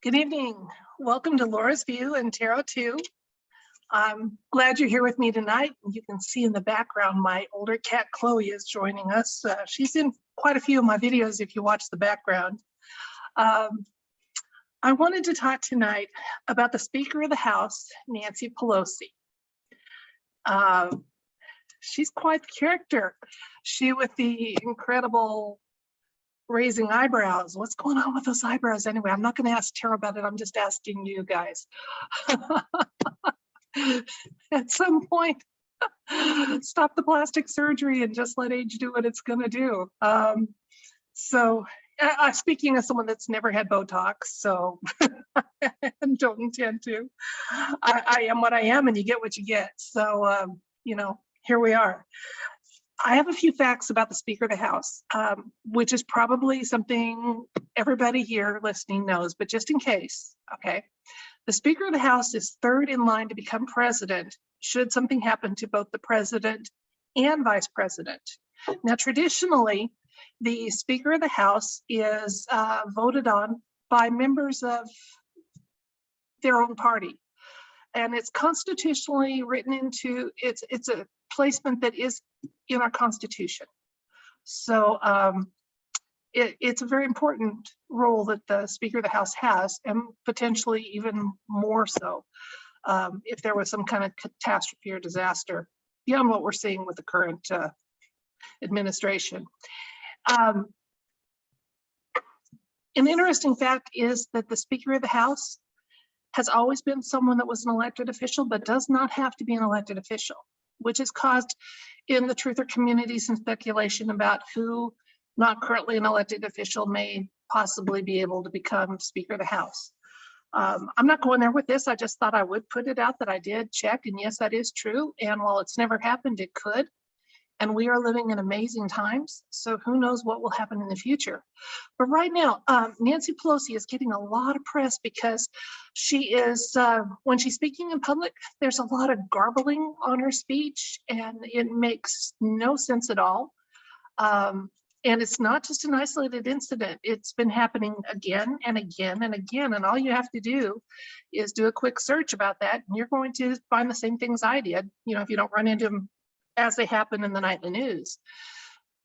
Good evening. Welcome to Laura's View and Tarot 2. I'm glad you're here with me tonight. You can see in the background my older cat Chloe is joining us. She's in quite a few of my videos if you watch the background. I wanted to talk tonight about the Speaker of the House, Nancy Pelosi. She's quite the character. She with the incredible raising eyebrows. What's going on with those eyebrows anyway? I'm not going to ask Tara about it. I'm just asking you guys. At some point, stop the plastic surgery and just let age do what it's going to do. Speaking as someone that's never had Botox, so and don't intend to, I am what I am, and you get what you get. So, here we are. I have a few facts about the Speaker of the House, which is probably something everybody here listening knows, but just in case, okay? The Speaker of the House is third in line to become president should something happen to both the president and vice president. Now, traditionally, the Speaker of the House is voted on by members of their own party. And it's constitutionally written into, it's a placement that is in our Constitution. So it's a very important role that the Speaker of the House has, and potentially even more so if there was some kind of catastrophe or disaster beyond what we're seeing with the current administration. An interesting fact is that the Speaker of the House has always been someone that was an elected official, but does not have to be an elected official, which has caused in the truther community some speculation about who not currently an elected official may possibly be able to become Speaker of the House. I'm not going there with this. I just thought I would put it out that I did check, and yes, that is true. And while it's never happened, it could. And we are living in amazing times, so who knows what will happen in the future. But right now, Nancy Pelosi is getting a lot of press because she is, when she's speaking in public, there's a lot of garbling on her speech, and it makes no sense at all. And it's not just an isolated incident. It's been happening again and again and again. And all you have to do is do a quick search about that, and you're going to find the same things I did, if you don't run into them as they happen in the nightly news.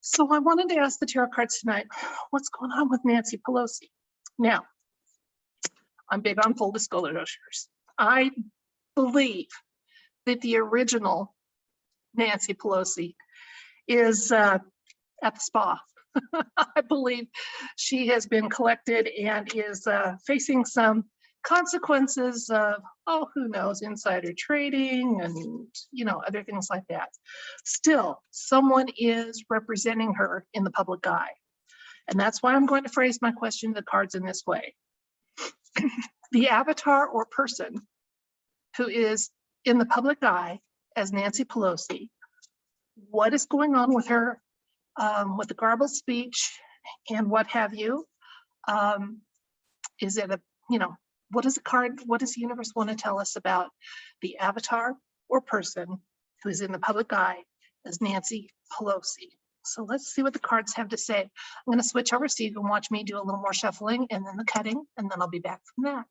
So I wanted to ask the tarot cards tonight, what's going on with Nancy Pelosi? Now, I'm big on full disclosures. I believe that the original Nancy Pelosi is at the spa. I believe she has been collected and is facing some consequences of, who knows, insider trading and, other things like that. Still, someone is representing her in the public eye. And that's why I'm going to phrase my question to the cards in this way. The avatar or person who is in the public eye as Nancy Pelosi, what is going on with her, with the garbled speech and what have you? Is it what does the universe want to tell us about the avatar or person who is in the public eye as Nancy Pelosi? So let's see what the cards have to say. I'm going to switch over so you can watch me do a little more shuffling and then the cutting, and then I'll be back from that.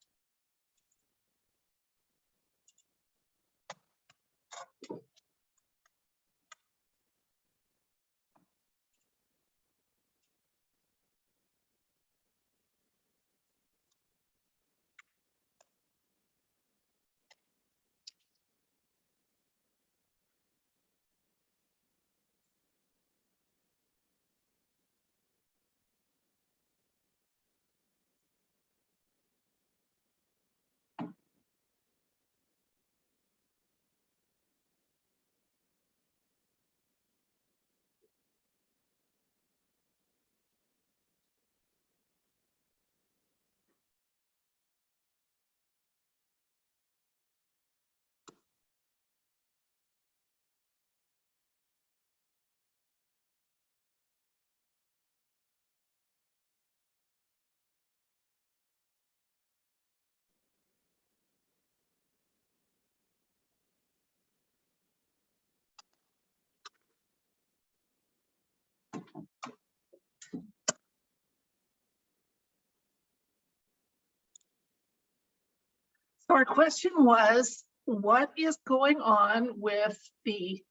So our question was, what is going on with the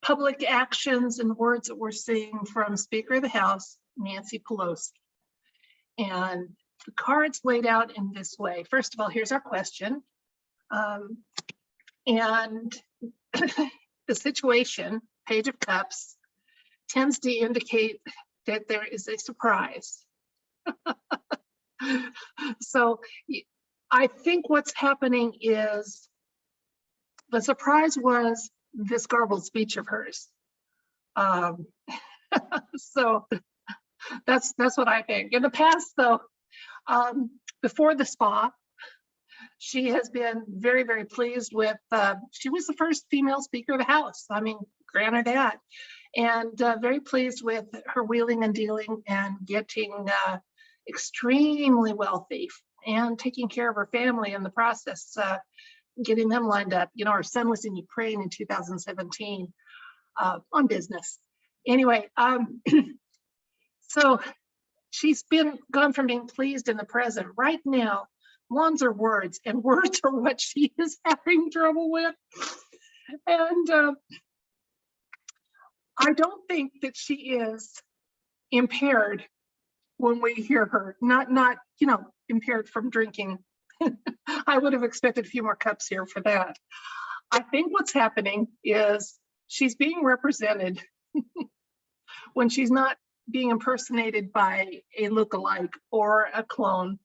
public actions and words that we're seeing from Speaker of the House, Nancy Pelosi? And the cards laid out in this way. First of all, here's our question. And the situation, Page of Cups, tends to indicate that there is a surprise. So I think what's happening is the surprise was this garbled speech of hers. So that's what I think. In the past, though, before the spa, she has been very, very pleased with, she was the first female Speaker of the House. I mean, granted that. And very pleased with her wheeling and dealing and getting extremely wealthy and taking care of her family in the process, getting them lined up. You know, our son was in Ukraine in 2017 on business. Anyway, so she's gone from being pleased in the present. Right now, wands are words, and words are what she is having trouble with. And I don't think that she is impaired when we hear her, not you know, impaired from drinking. I would have expected a few more cups here for that. I think what's happening is she's being represented when she's not being impersonated by a lookalike or a clone.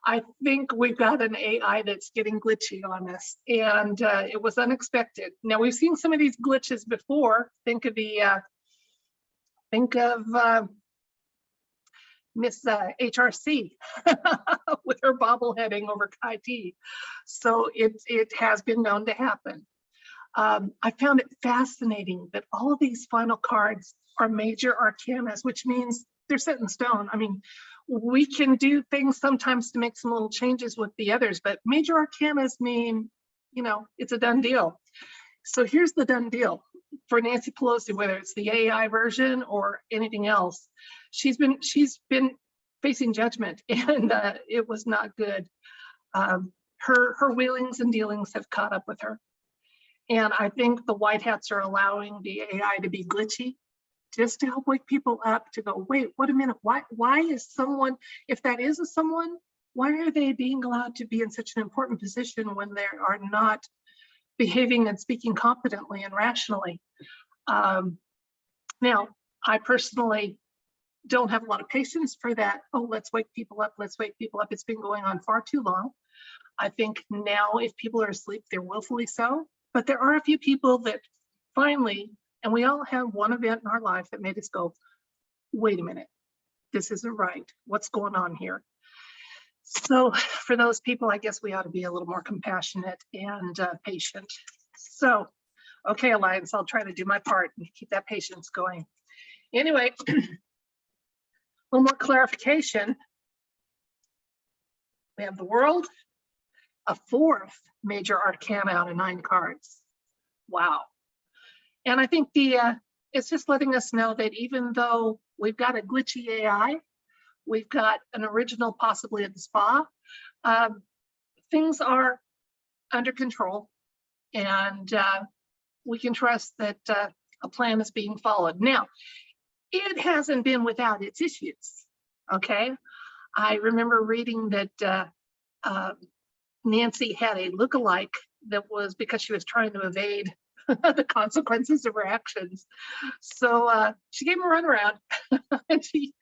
I think we've got an AI that's getting glitchy on us, and it was unexpected. Now, we've seen some of these glitches before. Think of Miss HRC with her bobbleheading over IT. So it has been known to happen. I found it fascinating that all of these final cards are major arcanas, which means they're set in stone. I mean, we can do things sometimes to make some little changes with the others, but major arcanas mean, you know, it's a done deal. So here's the done deal for Nancy Pelosi, whether it's the AI version or anything else. She's been facing judgment, and it was not good. Her wheelings and dealings have caught up with her. And I think the white hats are allowing the AI to be glitchy, just to help wake people up to go, wait, what a minute, why is someone, if that is a someone, why are they being allowed to be in such an important position when they are not behaving and speaking competently and rationally? Now, I personally don't have a lot of patience for that. Oh, let's wake people up, let's wake people up. It's been going on far too long. I think now if people are asleep, they're willfully so, but there are a few people that finally, and we all have one event in our life that made us go, wait a minute, this isn't right. What's going on here? So for those people, I guess we ought to be a little more compassionate and patient. So, okay, Alliance, I'll try to do my part and keep that patience going. Anyway, a little more clarification. We have the World, a fourth major arcana out of 9 cards. Wow. And I think it's just letting us know that even though we've got a glitchy AI, we've got an original possibly at the spa, things are under control, and we can trust that a plan is being followed. Now, it hasn't been without its issues, okay? I remember reading that Nancy had a lookalike that was because she was trying to evade the consequences of her actions. So she gave him a runaround, and she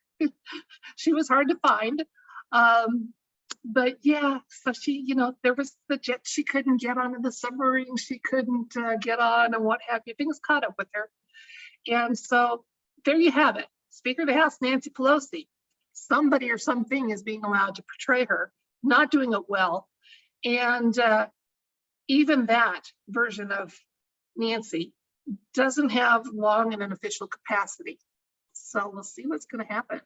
was hard to find. But yeah, so she, you know, there was the jet she couldn't get onto, the submarine she couldn't get on, and what have you. Things caught up with her. And so there you have it. Speaker of the House, Nancy Pelosi. Somebody or something is being allowed to portray her, not doing it well. And even that version of Nancy doesn't have long in an official capacity. So we'll see what's going to happen.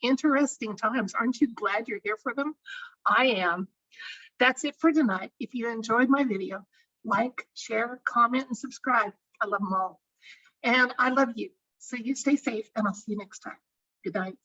Interesting times. Aren't you glad you're here for them? I am. That's it for tonight. If you enjoyed my video, like, share, comment, and subscribe. I love them all. And I love you. So you stay safe, and I'll see you next time. Good night.